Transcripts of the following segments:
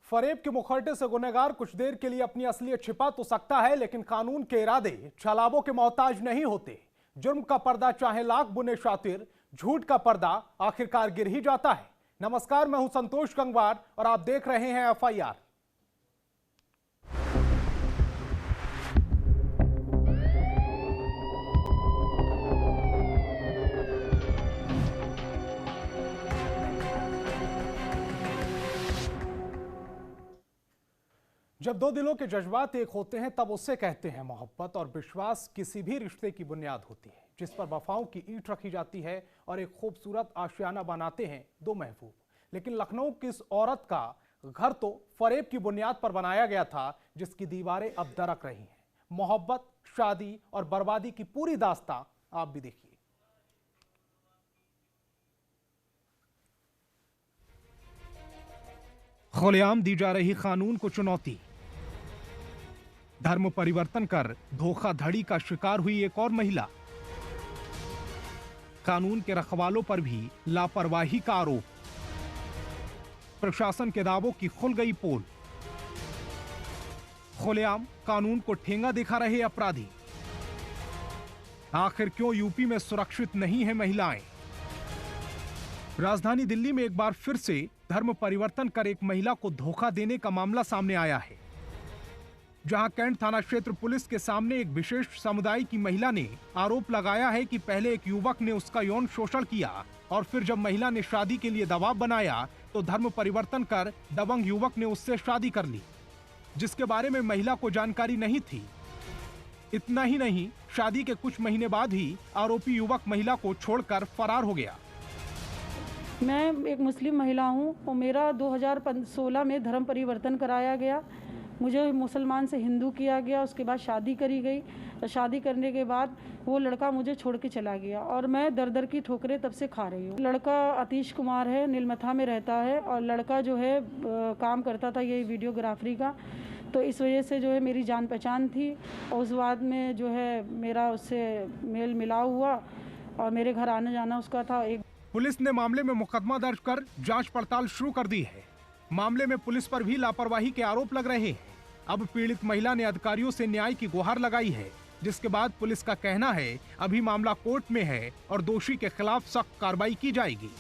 फरेब के मुखौटे से गुनहगार कुछ देर के लिए अपनी असलियत छिपा तो सकता है, लेकिन कानून के इरादे छलावों के मोहताज नहीं होते। जुर्म का पर्दा चाहे लाख बुने शातिर, झूठ का पर्दा आखिरकार गिर ही जाता है। नमस्कार, मैं हूं संतोष गंगवार और आप देख रहे हैं FIR। जब दो दिलों के जज्बात एक होते हैं तब उससे कहते हैं मोहब्बत। और विश्वास किसी भी रिश्ते की बुनियाद होती है, जिस पर वफाओं की ईंट रखी जाती है और एक खूबसूरत आशियाना बनाते हैं दो महबूब। लेकिन लखनऊ की इस औरत का घर तो फरेब की बुनियाद पर बनाया गया था, जिसकी दीवारें अब दरक रही हैं। मोहब्बत, शादी और बर्बादी की पूरी दास्तां आप भी देखिए। खुलेआम दी जा रही कानून को चुनौती। धर्म परिवर्तन कर धोखाधड़ी का शिकार हुई एक और महिला। कानून के रखवालों पर भी लापरवाही का आरोप। प्रशासन के दावों की खुल गई पोल। खुलेआम कानून को ठेंगा दिखा रहे अपराधी। आखिर क्यों यूपी में सुरक्षित नहीं है महिलाएं? राजधानी दिल्ली में एक बार फिर से धर्म परिवर्तन कर एक महिला को धोखा देने का मामला सामने आया है, जहां कैंट थाना क्षेत्र पुलिस के सामने एक विशेष समुदाय की महिला ने आरोप लगाया है कि पहले एक युवक ने उसका यौन शोषण किया और फिर जब महिला ने शादी के लिए दबाव बनाया तो धर्म परिवर्तन कर दबंग युवक ने उससे शादी कर ली, जिसके बारे में महिला को जानकारी नहीं थी। इतना ही नहीं, शादी के कुछ महीने बाद ही आरोपी युवक महिला को छोड़कर फरार हो गया। मैं एक मुस्लिम महिला हूँ और मेरा 2016 में धर्म परिवर्तन कराया गया। मुझे मुसलमान से हिंदू किया गया, उसके बाद शादी करी गई। शादी करने के बाद वो लड़का मुझे छोड़ के चला गया और मैं दर दर की ठोकरें तब से खा रही हूँ। लड़का आतिश कुमार है, नीलमथा में रहता है और लड़का जो है काम करता था ये वीडियोग्राफरी का। तो इस वजह से जो है मेरी जान पहचान थी और उस बाद में जो है मेरा उससे मेल मिलाव हुआ और मेरे घर आने जाना उसका था। पुलिस ने मामले में मुकदमा दर्ज कर जांच पड़ताल शुरू कर दी है। मामले में पुलिस पर भी लापरवाही के आरोप लग रहे हैं। अब पीड़ित महिला ने अधिकारियों से न्याय की गुहार लगाई है, जिसके बाद पुलिस का कहना है अभी मामला कोर्ट में है और दोषी के खिलाफ सख्त कार्रवाई की जाएगी।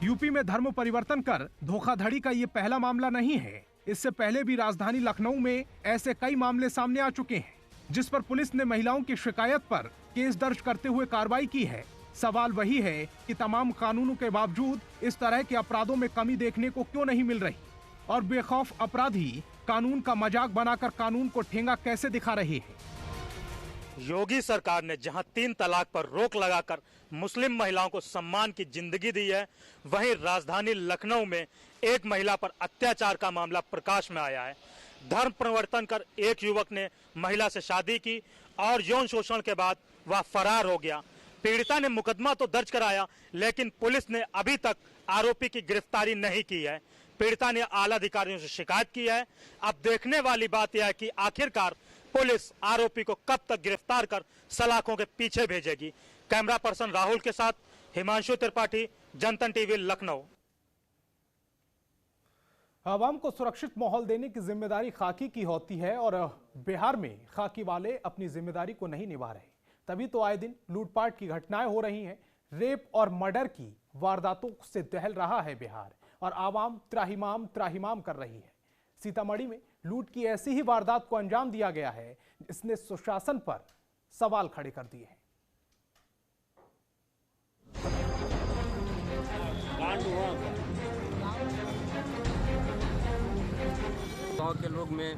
यूपी में धर्म परिवर्तन कर धोखाधड़ी का ये पहला मामला नहीं है। इससे पहले भी राजधानी लखनऊ में ऐसे कई मामले सामने आ चुके हैं, जिस पर पुलिस ने महिलाओं की शिकायत पर केस दर्ज करते हुए कार्रवाई की है। सवाल वही है कि तमाम कानूनों के बावजूद इस तरह के अपराधों में कमी देखने को क्यों नहीं मिल रही और बेखौफ अपराधी कानून का मजाक बनाकर कानून को ठेंगा कैसे दिखा रहे हैं। योगी सरकार ने जहां 3 तलाक पर रोक लगाकर मुस्लिम महिलाओं को सम्मान की जिंदगी दी है, वहीं राजधानी लखनऊ में एक महिला पर अत्याचार का मामला प्रकाश में आया है। धर्म परिवर्तन कर एक युवक ने महिला से शादी की और यौन शोषण के बाद वह फरार हो गया। पीड़िता ने मुकदमा तो दर्ज कराया, लेकिन पुलिस ने अभी तक आरोपी की गिरफ्तारी नहीं की है। पीड़िता ने आला अधिकारियों से शिकायत की है। अब देखने वाली बात यह है कि आखिरकार पुलिस आरोपी को कब तक गिरफ्तार कर सलाखों के पीछे भेजेगी। कैमरा पर्सन राहुल के साथ हिमांशु त्रिपाठी, जनतन टीवी, लखनऊ। आवाम को सुरक्षित माहौल देने की जिम्मेदारी खाकी की होती है और बिहार में खाकी वाले अपनी जिम्मेदारी को नहीं निभा रहे। तभी तो आए दिन लूटपाट की घटनाएं हो रही हैं। रेप और मर्डर की वारदातों से दहल रहा है बिहार और आवाम त्राहिमाम त्राहिमाम कर रही है। सीतामढ़ी में लूट की ऐसी ही वारदात को अंजाम दिया गया है, जिसने सुशासन पर सवाल खड़े कर दिए हैं। गांव के लोग में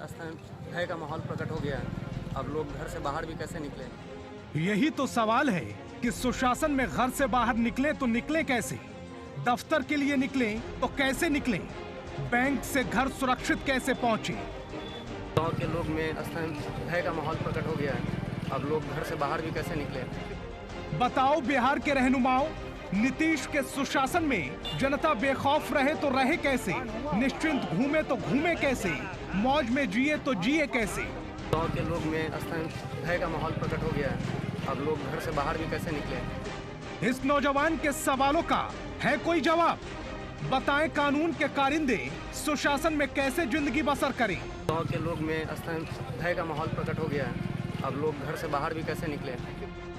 भय का माहौल प्रकट हो गया है। अब लोग घर से बाहर भी कैसे निकले? यही तो सवाल है कि सुशासन में घर से बाहर निकले तो निकले कैसे, दफ्तर के लिए निकले तो कैसे निकले, बैंक से घर सुरक्षित कैसे पहुंचे। गांव के लोग में भय का माहौल प्रकट हो गया है। अब लोग घर से बाहर भी कैसे निकले? बताओ बिहार के रहनुमाओं, नीतीश के सुशासन में जनता बेखौफ रहे तो रहे कैसे, निश्चिंत घूमे तो घूमे कैसे, मौज में जिए तो जिए कैसे। गांव के लोग में भय का माहौल प्रकट हो गया है। अब लोग घर से बाहर भी कैसे निकले? इस नौजवान के सवालों का है कोई जवाब? बताएं कानून के कारिंदे सुशासन में कैसे जिंदगी बसर करें। गांव के लोग में स्थान भय का माहौल प्रकट हो गया है। अब लोग घर से बाहर भी कैसे निकले।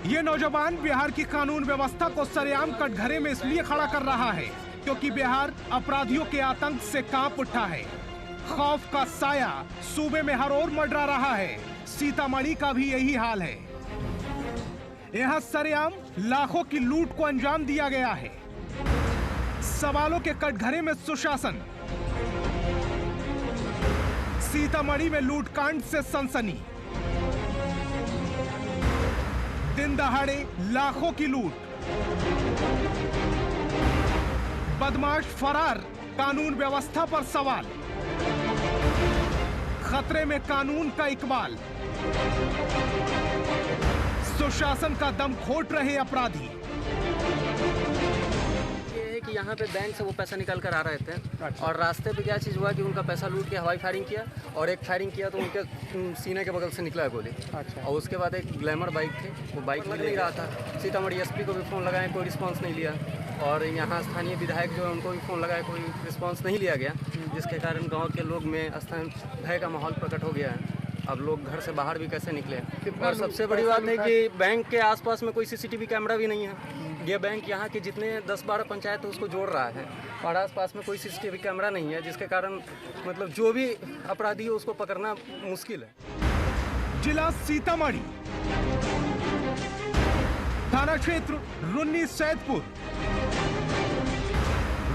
ये नौजवान बिहार की कानून व्यवस्था को सरेआम कटघरे में इसलिए खड़ा कर रहा है क्योंकि बिहार अपराधियों के आतंक से कांप उठा है। खौफ का साया सूबे में हर ओर मंडरा रहा है। सीतामढ़ी का भी यही हाल है। यहाँ सरेआम लाखों की लूट को अंजाम दिया गया है। सवालों के कटघरे में सुशासन। सीतामढ़ी में लूटकांड से सनसनी। दिन दहाड़े लाखों की लूट। बदमाश फरार, कानून व्यवस्था पर सवाल। खतरे में कानून का इकबाल। सुशासन का दम घोट रहे अपराधी। कि यहाँ पे बैंक से वो पैसा निकाल कर आ रहे थे। अच्छा। और रास्ते पे क्या चीज़ हुआ कि उनका पैसा लूट के हवाई फायरिंग किया और एक फायरिंग किया तो उनके सीने के बगल से निकला गोली। अच्छा। और उसके बाद एक ग्लैमर बाइक थी, वो बाइक लग नहीं रहा था। सीतामढ़ी एसपी को भी फ़ोन लगाए, कोई रिस्पांस नहीं लिया। और यहाँ स्थानीय विधायक जो है उनको भी फ़ोन लगाए, कोई रिस्पांस नहीं लिया गया, जिसके कारण गाँव के लोग में स्थान भय का माहौल प्रकट हो गया है। अब लोग घर से बाहर भी कैसे निकले। और सबसे बड़ी बात है कि बैंक के आसपास में कोई सीसीटीवी कैमरा भी नहीं है। ये बैंक यहाँ के जितने 10-12 पंचायत है उसको जोड़ रहा है और आसपास में कोई सीसीटीवी कैमरा नहीं है, जिसके कारण मतलब जो भी अपराधी है उसको पकड़ना मुश्किल है। जिला सीतामढ़ी, थाना क्षेत्र रुन्नी सैदपुर,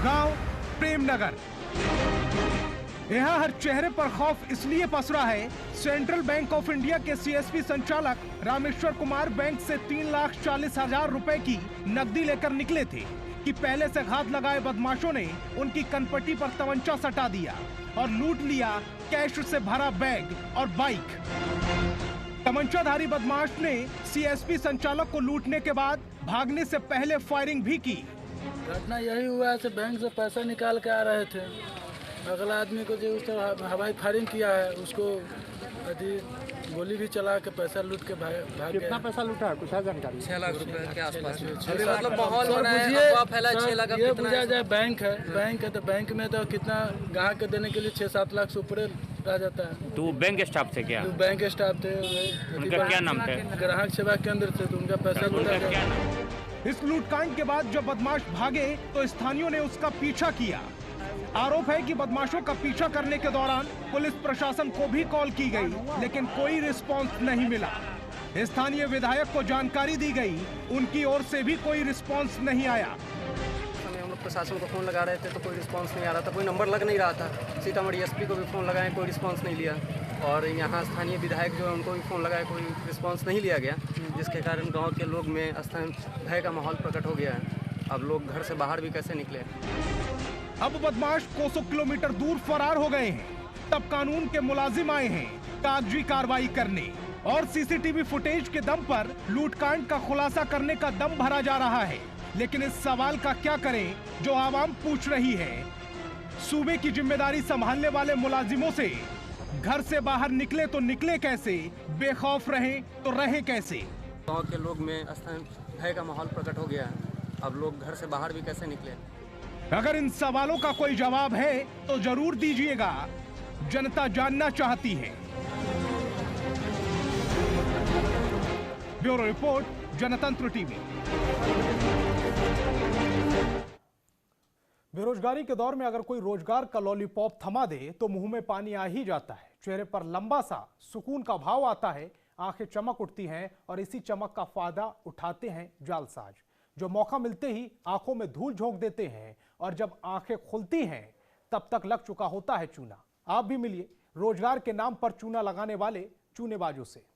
गांव प्रेमनगर। यहाँ हर चेहरे पर खौफ इसलिए पसरा है। सेंट्रल बैंक ऑफ इंडिया के सीएसपी संचालक रामेश्वर कुमार बैंक से 3,40,000 रुपए की नकदी लेकर निकले थे कि पहले से घात लगाए बदमाशों ने उनकी कनपट्टी पर तमंचा सटा दिया और लूट लिया कैश से भरा बैग और बाइक। तमंचाधारी बदमाश ने सीएसपी संचालक को लूटने के बाद भागने से पहले फायरिंग भी की। घटना यही हुआ है, बैंक से पैसा निकाल के आ रहे थे। अगला आदमी को जो उस तरह हवाई फायरिंग किया है उसको गोली भी चला के पैसा लूट के भाग कितना पैसा लूटा है कुछ जानकारी? 6 लाख रुपए के आसपास। मतलब माहौल बना है, अफवाह फैला 6 लाख। ये बुझा जाए बैंक है तो बैंक में तो कितना ग्राहक के देने के लिए 6-7 लाख से ऊपर रह जाता है। तो बैंक स्टाफ थे क्या? बैंक स्टाफ थे। उनका क्या नाम था? ग्राहक सेवा केंद्र थे, तो उनका पैसा लूटा गया। इस लूटकांड के बाद जब बदमाश भागे तो स्थानियों ने उसका पीछा किया। आरोप है कि बदमाशों का पीछा करने के दौरान पुलिस प्रशासन को भी कॉल की गई, लेकिन कोई रिस्पांस नहीं मिला। स्थानीय विधायक को जानकारी दी गई, उनकी ओर से भी कोई रिस्पांस नहीं आया। हम लोग प्रशासन को फ़ोन लगा रहे थे तो कोई रिस्पांस नहीं आ रहा था, कोई नंबर लग नहीं रहा था। सीतामढ़ी एसपी को भी फ़ोन लगाए, कोई रिस्पांस नहीं लिया। और यहाँ स्थानीय विधायक जो है उनको भी फ़ोन लगाए, कोई रिस्पांस नहीं लिया गया, जिसके कारण गाँव के लोग में स्थान भय का माहौल प्रकट हो गया है। अब लोग घर से बाहर भी कैसे निकले। अब बदमाश कोसों किलोमीटर दूर फरार हो गए हैं। तब कानून के मुलाजिम आए हैं कागजी कार्रवाई करने और सीसीटीवी फुटेज के दम पर लूटकांड का खुलासा करने का दम भरा जा रहा है। लेकिन इस सवाल का क्या करें जो आवाम पूछ रही है। सूबे की जिम्मेदारी संभालने वाले मुलाजिमों से घर से बाहर निकले तो निकले कैसे, बेखौफ रहें तो रहें कैसे। गाँव के लोग में स्थान भय का माहौल प्रकट हो गया है। अब लोग घर से बाहर भी कैसे निकले। अगर इन सवालों का कोई जवाब है तो जरूर दीजिएगा, जनता जानना चाहती है। ब्यूरो रिपोर्ट, जनतंत्र टीवी। बेरोजगारी के दौर में अगर कोई रोजगार का लॉलीपॉप थमा दे तो मुंह में पानी आ ही जाता है। चेहरे पर लंबा सा सुकून का भाव आता है, आंखें चमक उठती हैं और इसी चमक का फायदा उठाते हैं जालसाज, जो मौका मिलते ही आंखों में धूल झोंक देते हैं और जब आंखें खुलती हैं तब तक लग चुका होता है चूना। आप भी मिलिए रोजगार के नाम पर चूना लगाने वाले चूनेबाजों से।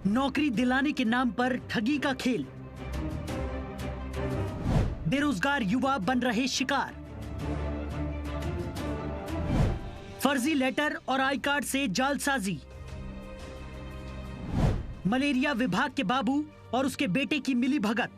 नौकरी दिलाने के नाम पर ठगी का खेल, बेरोजगार युवा बन रहे शिकार। फर्जी लेटर और आई कार्ड से जालसाजी। मलेरिया विभाग के बाबू और उसके बेटे की मिली भगत।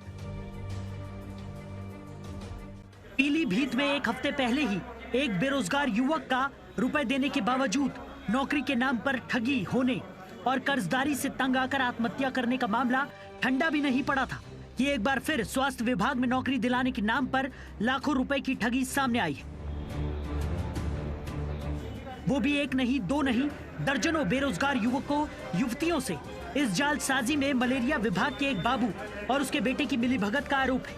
पीलीभीत में एक हफ्ते पहले ही एक बेरोजगार युवक का रुपए देने के बावजूद नौकरी के नाम पर ठगी होने और कर्जदारी से तंग आकर आत्महत्या करने का मामला ठंडा भी नहीं पड़ा था कि एक बार फिर स्वास्थ्य विभाग में नौकरी दिलाने के नाम पर लाखों रुपए की ठगी सामने आई है। वो भी एक नहीं, दो नहीं, दर्जनों बेरोजगार युवकों युवतियों से इस जालसाजी में मलेरिया विभाग के एक बाबू और उसके बेटे की मिलीभगत का आरोप है।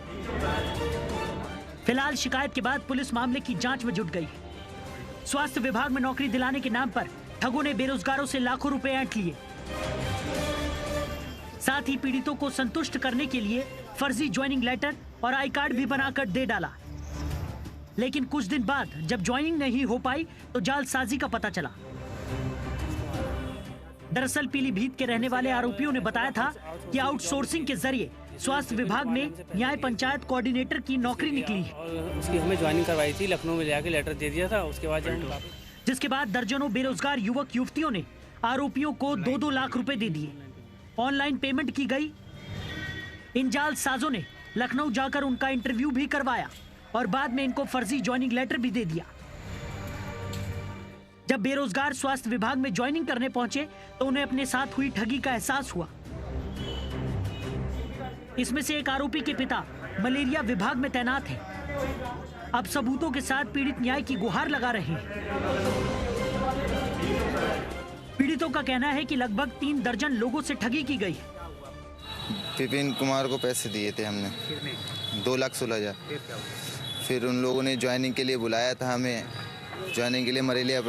फिलहाल शिकायत के बाद पुलिस मामले की जांच में जुट गई है। स्वास्थ्य विभाग में नौकरी दिलाने के नाम पर ठगों ने बेरोजगारों से लाखों रुपए ऐंठ लिए। साथ ही पीड़ितों को संतुष्ट करने के लिए फर्जी ज्वाइनिंग लेटर और आई कार्ड भी बनाकर दे डाला। लेकिन कुछ दिन बाद जब ज्वाइनिंग नहीं हो पाई तो जालसाजी का पता चला। दरअसल पीलीभीत के रहने वाले आरोपियों ने बताया था कि आउटसोर्सिंग के जरिए स्वास्थ्य विभाग में न्याय पंचायत कोऑर्डिनेटर की नौकरी निकली है। और उसकी हमें ज्वाइनिंग करवाई थी, लखनऊ में ले आके लेटर दे दिया था। उसके बाद जिसके बाद दर्जनों बेरोजगार युवक युवतियों ने आरोपियों को 2-2 लाख रुपए दे दिए। ऑनलाइन पेमेंट की गई। इन जालसाजों ने लखनऊ जाकर उनका इंटरव्यू भी करवाया और बाद में इनको फर्जी ज्वाइनिंग लेटर भी दे दिया। जब बेरोजगार स्वास्थ्य विभाग में ज्वाइनिंग करने पहुंचे तो उन्हें अपने साथ हुई ठगी का एहसास हुआ। इसमें से एक आरोपी के पिता मलेरिया विभाग में तैनात हैं। अब सबूतों के साथ पीड़ित न्याय की गुहार लगा रहे हैं। पीड़ितों का कहना है कि लगभग 3 दर्जन लोगों से ठगी की गई। विपिन कुमार को पैसे दिए थे हमने 2,16,000। फिर उन लोगों ने ज्वाइनिंग के लिए बुलाया था हमें। ज्वाइनिंग के लिए मरेलिया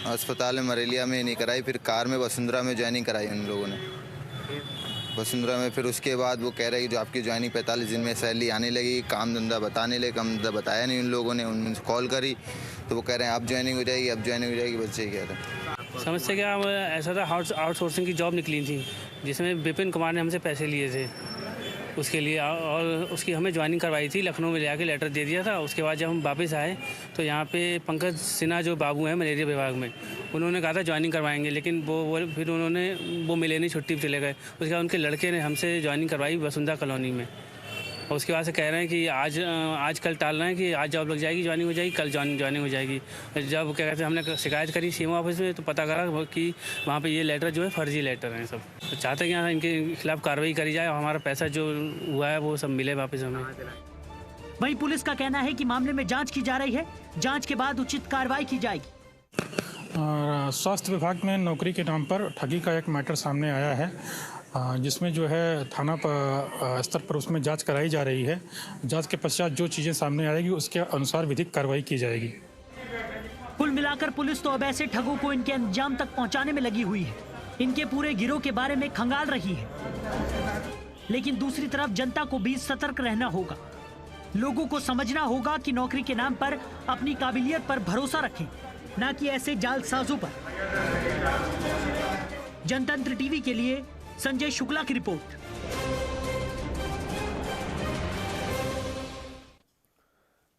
अस्पताल में मरेलिया में नहीं कराई, फिर कार में वसुंधरा में ज्वाइनिंग कराई उन लोगों ने। वसुंधरा में फिर उसके बाद वो कह रहे कि जो आपकी ज्वाइनिंग 45 दिन में सैलरी आने लगी, काम धंधा बताने लगे। काम धंधा बताया नहीं उन लोगों ने। उनसे कॉल करी तो वो कह रहे हैं अब ज्वाइनिंग हो जाएगी, अब ज्वाइनिंग हो जाएगी। बच्चे कह रहे हैं। समस्या क्या ऐसा था, आउटसोर्सिंग की जॉब निकली थी जिसमें विपिन कुमार ने हमसे पैसे लिए थे उसके लिए, और उसकी हमें ज्वाइनिंग करवाई थी। लखनऊ में ले आके लेटर दे दिया था। उसके बाद जब हम वापस आए तो यहाँ पे पंकज सिन्हा जो बाबू हैं मलेरिया विभाग में, उन्होंने कहा था ज्वाइनिंग करवाएंगे, लेकिन वो फिर वो मिले नहीं, छुट्टी पर चले गए। उसके बाद उनके लड़के ने हमसे ज्वाइनिंग करवाई वसुंधरा कॉलोनी में। और उसके बाद से कह रहे हैं कि आज कल टाल रहे हैं कि आज जॉब लग जाएगी, ज्वाइनिंग हो जाएगी, कल ज्वाइनिंग हो जाएगी। जब क्या कहते हैं हमने शिकायत करी सीएमओ ऑफिस में तो पता करा कि वहाँ पे ये लेटर जो है फर्जी लेटर हैं सब। तो चाहते हैं कि यहाँ इनके खिलाफ कार्रवाई करी जाए और हमारा पैसा जो हुआ है वो सब मिले वापस हमें। वहीं पुलिस का कहना है कि मामले में जांच की जा रही है। जांच के बाद उचित कार्रवाई की जाएगी। स्वास्थ्य विभाग में नौकरी के नाम पर ठगी का एक मैटर सामने आया है, जिसमें जो है थाना स्तर पर उसमें जांच कराई जा रही है। जांच के पश्चात जो चीज़ें सामने आएगी उसके अनुसार विधिक कार्रवाई की जाएगी। कुल मिलाकर पुलिस तो अब ऐसे ठगों को इनके अंजाम तक पहुंचाने में लगी हुई है। इनके पूरे गिरोह के बारे में खंगाल रही है। लेकिन दूसरी तरफ जनता को भी सतर्क रहना होगा। लोगों को समझना होगा कि नौकरी के नाम पर अपनी काबिलियत पर भरोसा रखें, न कि ऐसे जालसाजों पर। जनतंत्र टीवी के लिए संजय शुक्ला की रिपोर्ट।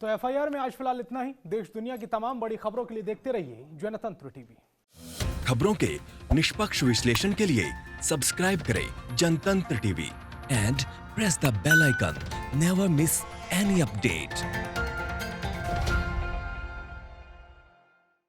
तो एफआईआर में आज फिलहाल इतना ही। देश दुनिया की तमाम बड़ी खबरों के लिए देखते रहिए जनतंत्र टीवी। खबरों के निष्पक्ष विश्लेषण के लिए सब्सक्राइब करें Jantantra TV and press the bell icon. Never miss any update.